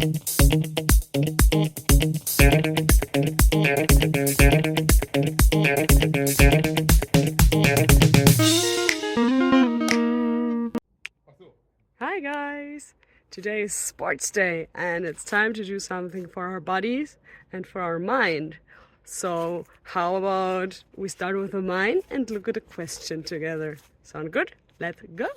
Hi guys! Today is sports day and it's time to do something for our bodies and for our mind. So how about we start with the mind and look at a question together? Sound good? Let's go!